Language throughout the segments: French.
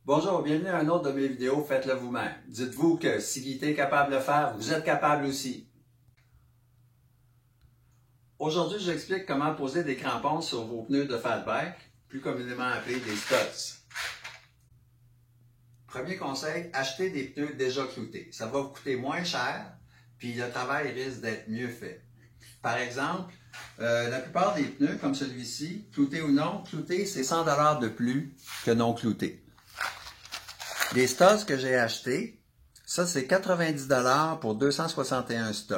Bonjour, bienvenue à un autre de mes vidéos, faites-le vous-même. Dites-vous que si Guy est capable de le faire, vous êtes capable aussi. Aujourd'hui, j'explique comment poser des crampons sur vos pneus de fat bike, plus communément appelés des studs. Premier conseil, achetez des pneus déjà cloutés. Ça va vous coûter moins cher, puis le travail risque d'être mieux fait. Par exemple, la plupart des pneus, comme celui-ci, cloutés ou non, cloutés, c'est 100 $ de plus que non cloutés. Les studs que j'ai achetés, ça c'est 90 $ pour 261 studs.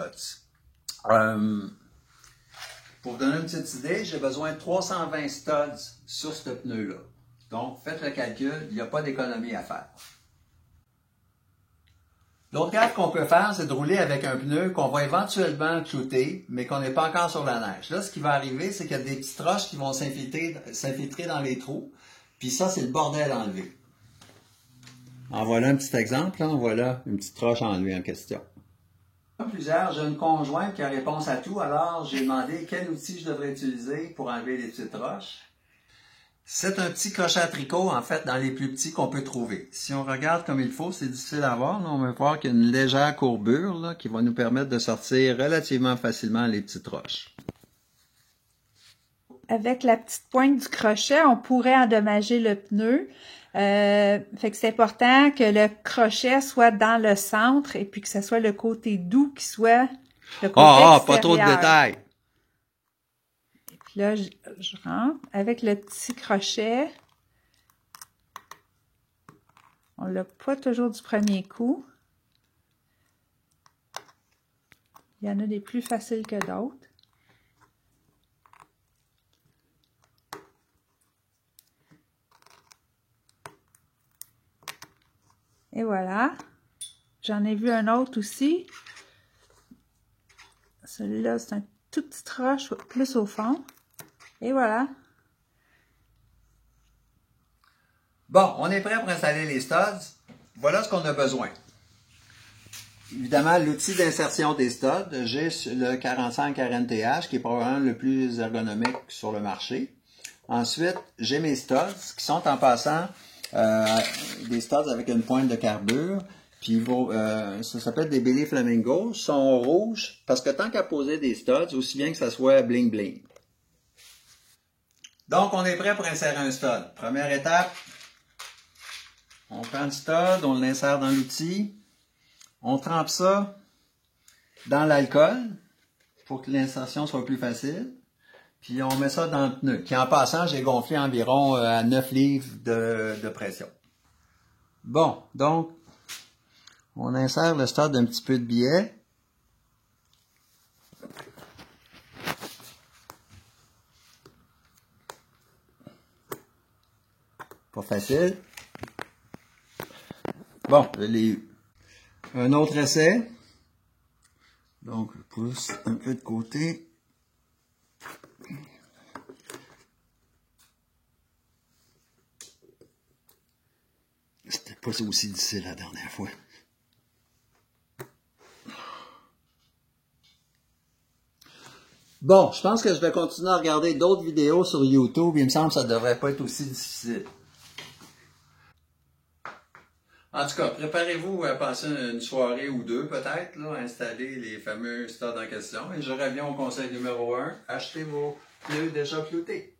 Pour vous donner une petite idée, j'ai besoin de 320 studs sur ce pneu-là. Donc, faites le calcul, il n'y a pas d'économie à faire. L'autre gaffe qu'on peut faire, c'est de rouler avec un pneu qu'on va éventuellement clouter, mais qu'on n'est pas encore sur la neige. Là, ce qui va arriver, c'est qu'il y a des petites roches qui vont s'infiltrer dans les trous, puis ça, c'est le bordel à enlever. En voilà un petit exemple, en voilà une petite roche enlevée en question. Plusieurs, j'ai une conjointe qui a réponse à tout, alors j'ai demandé quel outil je devrais utiliser pour enlever les petites roches. C'est un petit crochet à tricot, en fait, dans les plus petits qu'on peut trouver. Si on regarde comme il faut, c'est difficile à voir. Là, on va voir qu'il y a une légère courbure là, qui va nous permettre de sortir relativement facilement les petites roches. Avec la petite pointe du crochet, on pourrait endommager le pneu. Fait que c'est important que le crochet soit dans le centre et puis que ce soit le côté doux qui soit le côté extérieur. Pas trop de détails. Et puis là, je rentre avec le petit crochet. On l'a pas toujours du premier coup. Il y en a des plus faciles que d'autres. Et voilà. J'en ai vu un autre aussi. Celui-là, c'est un tout petit roche plus au fond. Et voilà. Bon, on est prêt pour installer les studs. Voilà ce qu'on a besoin. Évidemment, l'outil d'insertion des studs, j'ai le 45 RNTH qui est probablement le plus ergonomique sur le marché. Ensuite, j'ai mes studs qui sont en passant des studs avec une pointe de carbure. Puis ça s'appelle des Billy Flamingo. Ils sont rouges parce que tant qu'à poser des studs, aussi bien que ça soit bling bling. Donc, on est prêt pour insérer un stud. Première étape, on prend le stud, on l'insère dans l'outil. On trempe ça dans l'alcool pour que l'insertion soit plus facile. Puis on met ça dans le pneu, qui en passant, j'ai gonflé environ à 9 livres de pression. Bon, donc, on insère le stud d'un petit peu de biais. Pas facile. Bon, je l'ai eu. Un autre essai. Donc, je pousse un peu de côté. C'était pas aussi difficile la dernière fois. Bon, je pense que je vais continuer à regarder d'autres vidéos sur YouTube. Il me semble que ça devrait pas être aussi difficile. En tout cas, préparez-vous à passer une soirée ou deux peut-être, là, à installer les fameux studs en question. Et je reviens au conseil numéro 1, achetez vos pneus déjà cloutés.